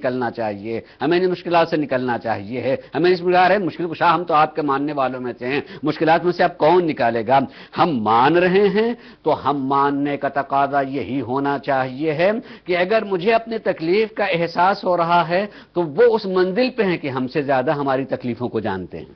نکلنا چاہیے، ہمیں ان مشکلات سے نکلنا چاہیے ہے، ہمیں اس مقدار ہے مشکل کشا، ہم تو آپ کے ماننے والوں میں سے ہیں، مشکلات میں سے اب کون نکالے گا؟ ہم مان رہے ہیں تو ہم ماننے کا تقاضا یہی ہونا چاہیے ہے کہ اگر مجھے اپنے تکلیف کا احساس ہو رہا ہے تو وہ اس منزل پہ ہیں کہ ہم سے زیادہ ہماری تکلیفوں کو جانتے ہیں،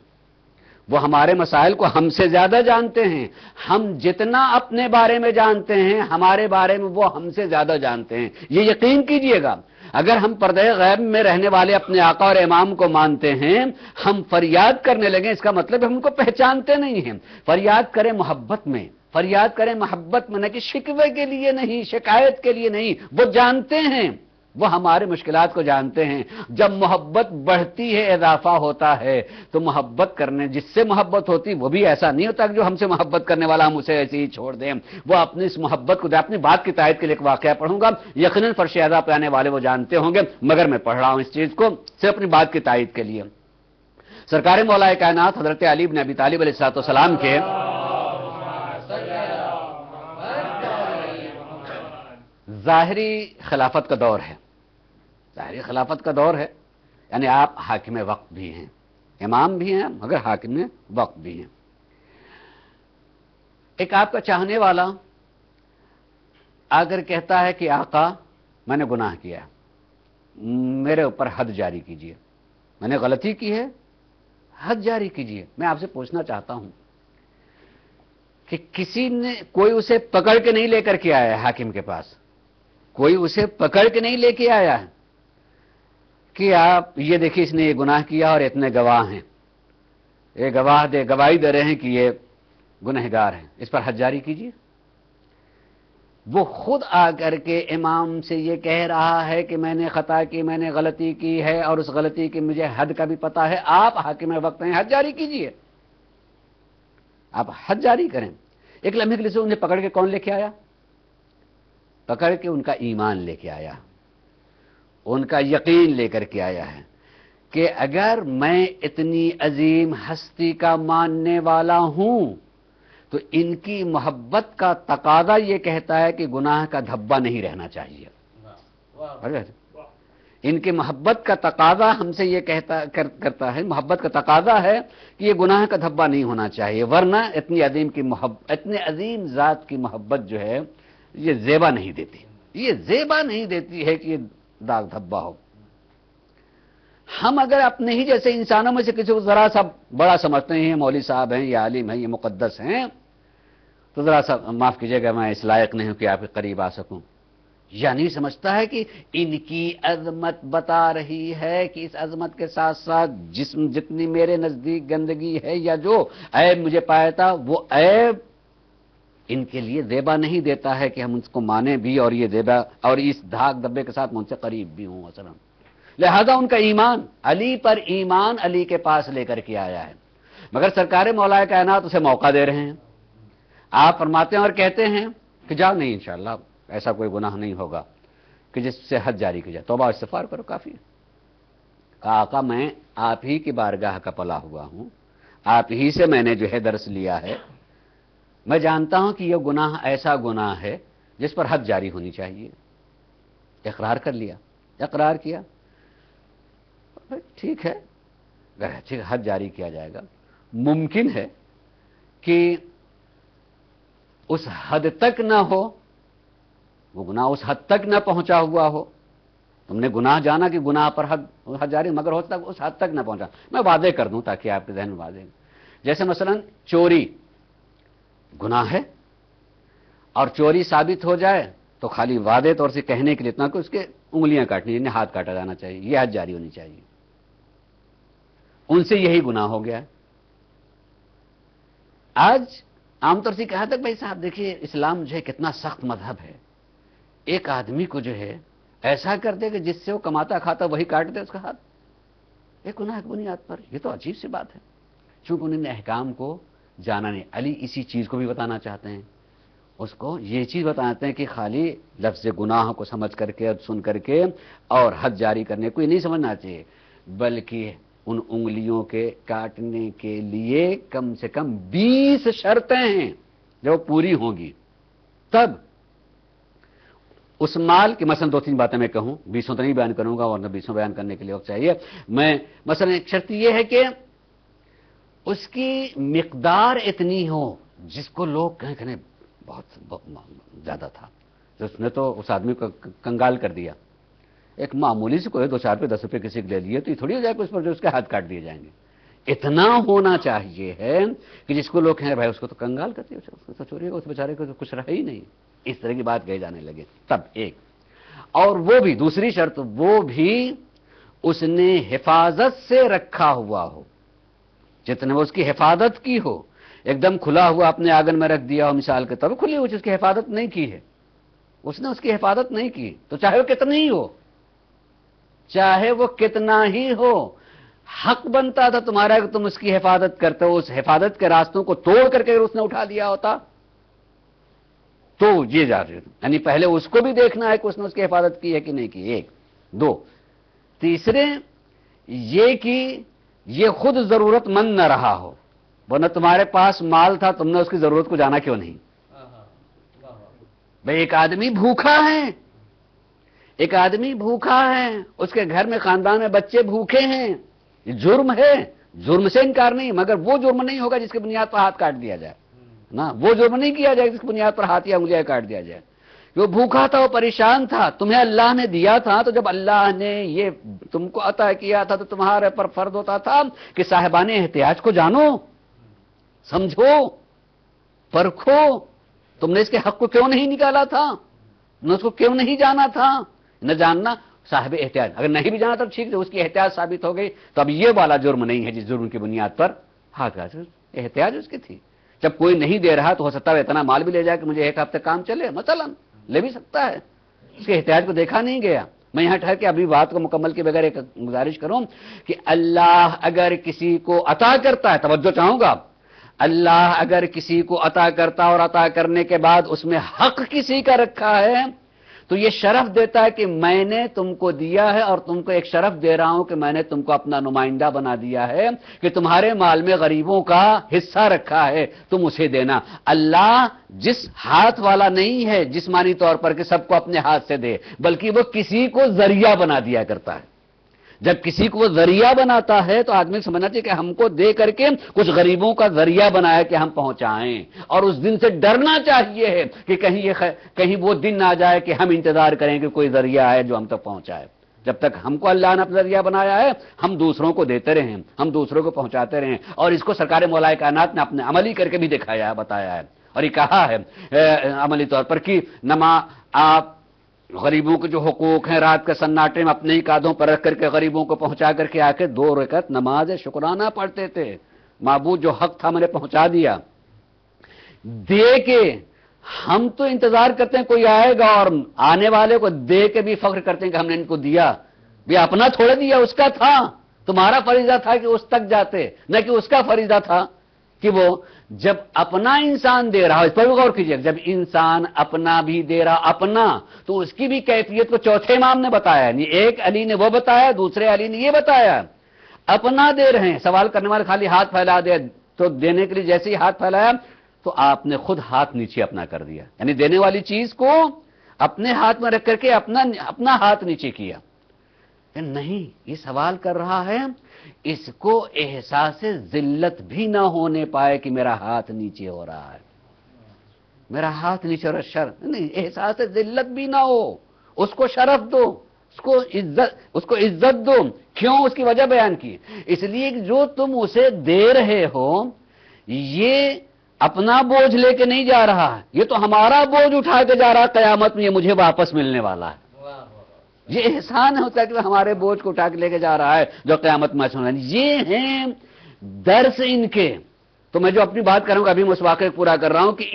وہ ہمارے مسائل کو ہم سے زیادہ جانتے ہیں، ہم جتنا اپنے بارے میں جانتے ہیں ہمارے بارے میں وہ ہم سے زیادہ جانتے ہیں، یہ یقین کیجئے گا۔ اگر ہم پردہ غیب میں رہنے والے اپنے آقا اور امام کو مانتے ہیں، ہم فریاد کرنے لگیں، اس کا مطلب ہم ان کو پہچانتے نہیں ہیں۔ فریاد کریں محبت میں، فریاد کریں محبت میں، نہ کہ شکوے کے لیے نہیں، شکایت کے لیے نہیں، وہ جانتے ہیں، وہ ہمارے مشکلات کو جانتے ہیں۔ جب محبت بڑھتی ہے، اضافہ ہوتا ہے، تو محبت کرنے جس سے محبت ہوتی وہ بھی ایسا نہیں ہوتا کہ جو ہم سے محبت کرنے والا ہم اسے ایسے ہی چھوڑ دیں، وہ اپنی اس محبت کو اپنی بات کی تائید کے لیے ایک واقعہ پڑھوں گا، یقیناً فرش اعضاء پہ آنے والے وہ جانتے ہوں گے، مگر میں پڑھ رہا ہوں اس چیز کو صرف اپنی بات کی تائید کے لیے۔ سرکار مولا کائنات حضرت علی بن ابی طالب علیہ السلام کے ظاہری خلافت کا دور ہے، ظاہری خلافت کا دور ہے، یعنی آپ حاکم وقت بھی ہیں، امام بھی ہیں مگر حاکم وقت بھی ہیں۔ ایک آپ کا چاہنے والا اگر کہتا ہے کہ آقا میں نے گناہ کیا، میرے اوپر حد جاری کیجئے، میں نے غلطی کی ہے، حد جاری کیجئے۔ میں آپ سے پوچھنا چاہتا ہوں کہ کسی نے کوئی اسے پکڑ کے نہیں لے کر کے آیا ہے حاکم کے پاس، کوئی اسے پکڑ کے نہیں لے کے آیا ہے کہ آپ یہ دیکھیں اس نے یہ گناہ کیا اور اتنے گواہ ہیں، یہ گواہی دے رہے ہیں کہ یہ گنہگار ہیں، اس پر حد جاری کیجئے۔ وہ خود آ کر کے امام سے یہ کہہ رہا ہے کہ میں نے خطا کی، میں نے غلطی کی ہے اور اس غلطی کی مجھے حد کا بھی پتا ہے، آپ حاکم وقت ہیں، حد جاری کیجئے، آپ حد جاری کریں۔ ایک لمحے کے لیے انہیں پکڑ کے کون لے کے آیا؟ پکڑ کے ان کا ایمان لے کے آیا، ان کا یقین لے کر کے آیا ہے کہ اگر میں اتنی عظیم ہستی کا ماننے والا ہوں تو ان کی محبت کا تقاضا یہ کہتا ہے کہ گناہ کا دھبا نہیں رہنا چاہیے۔ ان کی محبت کا تقاضا ہم سے یہ کرتا ہے، محبت کا تقاضا ہے کہ یہ گناہ کا دھبا نہیں ہونا چاہیے، ورنہ اتنے عظیم ذات کی محبت جو ہے یہ زیبا نہیں دیتی، یہ زیبا نہیں دیتی ہے کہ یہ داغ دھبا ہو۔ ہم اگر اپنے ہی جیسے انسانوں میں سے کسی کو ذرا سا بڑا سمجھتے ہیں، مولوی صاحب ہیں، یہ عالم ہیں، یہ مقدس ہیں، تو ذرا سا معاف کیجئے گا میں اس لائق نہیں ہوں کہ آپ کے قریب آ سکوں، یا نہیں سمجھتا ہے کہ ان کی عظمت بتا رہی ہے کہ اس عظمت کے ساتھ ساتھ جسم جتنی میرے نزدیک گندگی ہے یا جو عیب مجھے پایا تھا وہ عیب ان کے لیے زیبا نہیں دیتا ہے کہ ہم اس کو مانیں بھی اور یہ زیبا اور اس دھاگ دھبے کے ساتھ میں ان سے قریب بھی ہوں مثلا۔ لہذا ان کا ایمان، علی پر ایمان علی کے پاس لے کر کے آیا ہے، مگر سرکار مولا کائنات اسے موقع دے رہے ہیں۔ آپ فرماتے ہیں اور کہتے ہیں کہ جاؤ، نہیں انشاءاللہ ایسا کوئی گناہ نہیں ہوگا کہ جس سے حد جاری کی جائے، توبہ استغفار کرو، کافی ہے۔ کہا آقا میں آپ ہی کی بارگاہ کا پلا ہوا ہوں، آپ ہی سے میں نے جو ہے درس لیا ہے، میں جانتا ہوں کہ یہ گناہ ایسا گناہ ہے جس پر حد جاری ہونی چاہیے۔ اقرار کر لیا، اقرار کیا، ٹھیک ہے، ٹھیک حد جاری کیا جائے گا۔ ممکن ہے کہ اس حد تک نہ ہو، وہ گناہ اس حد تک نہ پہنچا ہوا ہو، تم نے گناہ جانا کہ گناہ پر حد جاری، مگر ہو سکتا اس حد تک نہ پہنچا۔ میں واضح کر دوں تاکہ آپ کے ذہن میں واضح، جیسے مثلا چوری گناہ ہے اور چوری ثابت ہو جائے تو خالی واضح طور سے کہنے کے لیے اتنا کہ اس کے انگلیاں کاٹنی، یعنی ہاتھ کاٹا جانا چاہیے، یہ حد جاری ہونی چاہیے۔ ان سے یہی گناہ ہو گیا۔ آج عام طور سے کہا تھا بھائی صاحب دیکھیے اسلام جو ہے کتنا سخت مذہب ہے، ایک آدمی کو جو ہے ایسا کر دے کہ جس سے وہ کماتا کھاتا وہی کاٹ دے اس کا ہاتھ، ایک گناہ کی بنیاد پر۔ یہ تو عجیب سی بات ہے، چونکہ انہوں نے احکام کو جانا نہیں۔ علی اسی چیز کو بھی بتانا چاہتے ہیں، اس کو یہ چیز بتاتے ہیں کہ خالی لفظ گناہ کو سمجھ کر کے سن کر کے اور حد جاری کرنے کو یہ نہیں سمجھنا چاہیے، بلکہ ان انگلیوں کے کاٹنے کے لیے کم سے کم 20 شرطیں ہیں جو پوری ہوں گی، تب اس مال کی مثلا دو تین باتیں میں کہوں، 20 تو نہیں بیان کروں گا، ورنہ 20 بیان کرنے کے لیے وقت چاہیے. میں مثلا ایک شرط یہ ہے کہ اس کی مقدار اتنی ہو جس کو لوگ کہیں بہت زیادہ تھا، اس نے تو اس آدمی کو کنگال کر دیا. ایک معمولی سے کوئی 2 4 روپے 10 روپے کسی کو لے لیے تو یہ تھوڑی ہو جائے کہ اس پر جو اس کے ہاتھ کاٹ دیے جائیں گے. اتنا ہونا چاہیے ہے کہ جس کو لوگ کہیں بھائی اس کو تو کنگال کر دیا، اس کو تو چوری کا، اس بیچارے کو تو کچھ رہا ہی نہیں. اس طرح کی بات کہے جانے لگے تب ایک. اور وہ بھی دوسری شرط، وہ بھی اس نے حفاظت سے رکھا ہوا ہو، جتنے وہ اس کی حفاظت کی ہو. ایک دم کھلا ہوا اپنے آنگن میں رکھ دیا ہو مثال کے طور پر، کھلی ہوئی چیز کی حفاظت نہیں کی ہے، اس نے اس کی حفاظت نہیں کی، تو چاہے وہ کتنی ہی ہو، چاہے وہ کتنا ہی ہو، حق بنتا تھا تمہارا کہ تم اس کی حفاظت کرتے ہو. اس حفاظت کے راستوں کو توڑ کر کے اس نے اٹھا دیا ہوتا تو یہ جا رہے، یعنی پہلے اس کو بھی دیکھنا ہے کہ اس نے اس کی حفاظت کی ہے کہ نہیں کی. ایک دو تیسرے یہ کہ یہ خود ضرورت مند نہ رہا ہو، ورنہ تمہارے پاس مال تھا، تم نے اس کی ضرورت کو جانا کیوں نہیں. بھئی ایک آدمی بھوکا ہے، ایک آدمی بھوکا ہے، اس کے گھر میں خاندان میں بچے بھوکے ہیں، یہ جرم ہے، جرم سے انکار نہیں، مگر وہ جرم نہیں ہوگا جس کی بنیاد پر ہاتھ کاٹ دیا جائے نا. وہ جرم نہیں کیا جائے جس کی بنیاد پر ہاتھ یا انگلیاں کاٹ دیا جائے. وہ بھوکا تھا، وہ پریشان تھا، تمہیں اللہ نے دیا تھا، تو جب اللہ نے یہ تم کو عطا کیا تھا تو تمہارے پر فرض ہوتا تھا کہ صاحبان احتیاج کو جانو، سمجھو، پرکھو. تم نے اس کے حق کو کیوں نہیں نکالا تھا؟ نہ اس کو کیوں نہیں جانا تھا؟ نہ جاننا صاحب احتیاج، اگر نہیں بھی جانا تب ٹھیک ہے، اس کی احتیاج ثابت ہو گئی تو اب یہ والا جرم نہیں ہے جس جرم کی بنیاد پر ہاتھ کاٹ. احتیاج اس کی تھی، جب کوئی نہیں دے رہا تو ہو سکتا ہے اتنا مال بھی لے جائے کہ مجھے 1 ہفتے کام چلے، مثلا لے بھی سکتا ہے. اس کے احتیاج کو دیکھا نہیں گیا. میں یہاں ٹھہر کے ابھی بات کو مکمل کے بغیر ایک گزارش کروں کہ اللہ اگر کسی کو عطا کرتا ہے، توجہ چاہوں گا، اللہ اگر کسی کو عطا کرتا اور عطا کرنے کے بعد اس میں حق کسی کا رکھا ہے تو یہ شرف دیتا ہے کہ میں نے تم کو دیا ہے اور تم کو ایک شرف دے رہا ہوں کہ میں نے تم کو اپنا نمائندہ بنا دیا ہے کہ تمہارے مال میں غریبوں کا حصہ رکھا ہے، تم اسے دینا. اللہ جس ہاتھ والا نہیں ہے جسمانی طور پر کہ سب کو اپنے ہاتھ سے دے، بلکہ وہ کسی کو ذریعہ بنا دیا کرتا ہے. جب کسی کو وہ ذریعہ بناتا ہے تو آدمی سمجھنا چاہیے کہ ہم کو دے کر کے کچھ غریبوں کا ذریعہ بنایا کہ ہم پہنچائیں، اور اس دن سے ڈرنا چاہیے کہ کہیں وہ دن نہ جائے کہ ہم انتظار کریں کہ کوئی ذریعہ آئے جو ہم تک پہنچائے. جب تک ہم کو اللہ نے اپنا ذریعہ بنایا ہے ہم دوسروں کو دیتے رہیں، ہم دوسروں کو پہنچاتے رہیں. اور اس کو سرکار مولائے کائنات نے اپنے عملی کر کے بھی دکھایا ہے، بتایا ہے، اور یہ کہا ہے عملی طور پر کہ آپ غریبوں کے جو حقوق ہیں رات کے سناٹے میں اپنے ہی کاندھوں پر رکھ کر کے غریبوں کو پہنچا کر کے آ کے 2 رکعت نماز شکرانہ پڑھتے تھے. معبود جو حق تھا میں نے پہنچا دیا دے کے. ہم تو انتظار کرتے ہیں کوئی آئے گا اور آنے والے کو دے کے بھی فخر کرتے ہیں کہ ہم نے ان کو دیا. بھی اپنا تھوڑے دیا، اس کا تھا. تمہارا فریضہ تھا کہ اس تک جاتے، نہ کہ اس کا فریضہ تھا کہ وہ جب اپنا انسان دے رہا، اس پر بھی غور کیجئے، جب انسان اپنا بھی دے رہا اپنا تو اس کی بھی کیفیت کو چوتھے امام نے بتایا. ایک علی نے وہ بتایا، دوسرے علی نے یہ بتایا. اپنا دے رہے ہیں، سوال کرنے والے خالی ہاتھ پھیلا دے تو دینے کے لیے جیسے ہی ہاتھ پھیلایا تو آپ نے خود ہاتھ نیچے اپنا کر دیا، یعنی دینے والی چیز کو اپنے ہاتھ میں رکھ کر کے اپنا ہاتھ نیچے کیا. نہیں، یہ سوال کر رہا ہے اس کو احساس ذلت بھی نہ ہونے پائے کہ میرا ہاتھ نیچے ہو رہا ہے، میرا ہاتھ نیچے ہو رہا ہے. شرف نہیں، احساس ذلت بھی نہ ہو، اس کو شرف دو، اس کو عزت دو. کیوں؟ اس کی وجہ بیان کی. اس لیے کہ جو تم اسے دے رہے ہو یہ اپنا بوجھ لے کے نہیں جا رہا ہے، یہ تو ہمارا بوجھ اٹھا کے جا رہا ہے. قیامت میں یہ مجھے واپس ملنے والا ہے. یہ احسان ہوتا ہے کہ ہمارے بوجھ کو اٹھا کے لے کے جا رہا ہے جو قیامت میں سننا. یہ ہیں درس ان کے. تو میں جو اپنی بات کروں گا ابھی میں اس واقعے کو پورا کر رہا ہوں کہ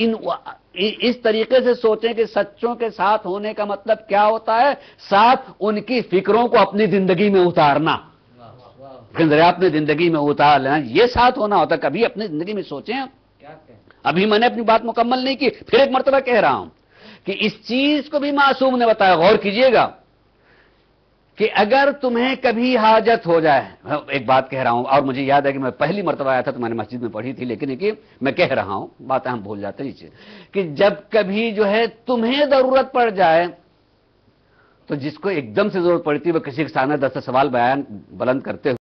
اس طریقے سے سوچیں کہ سچوں کے ساتھ ہونے کا مطلب کیا ہوتا ہے. ساتھ ان کی فکروں کو اپنی زندگی میں اتارنا، اپنی زندگی میں اتار لینا، یہ ساتھ ہونا ہوتا ہے. کبھی اپنی زندگی میں سوچیں. ابھی میں نے اپنی بات مکمل نہیں کی، پھر ایک مرتبہ کہہ رہا ہوں کہ اس چیز کو بھی معصوم نے بتایا. غور کیجئے گا کہ اگر تمہیں کبھی حاجت ہو جائے، ایک بات کہہ رہا ہوں اور مجھے یاد ہے کہ میں پہلی مرتبہ آیا تھا تو میں نے مسجد میں پڑھی تھی، لیکن میں کہہ رہا ہوں، باتیں ہم بھول جاتے ہیں کہ جب کبھی جو ہے تمہیں ضرورت پڑ جائے تو جس کو ایک دم سے ضرورت پڑتی ہے وہ کسی کے سامنے 10 سوال بیان بلند کرتے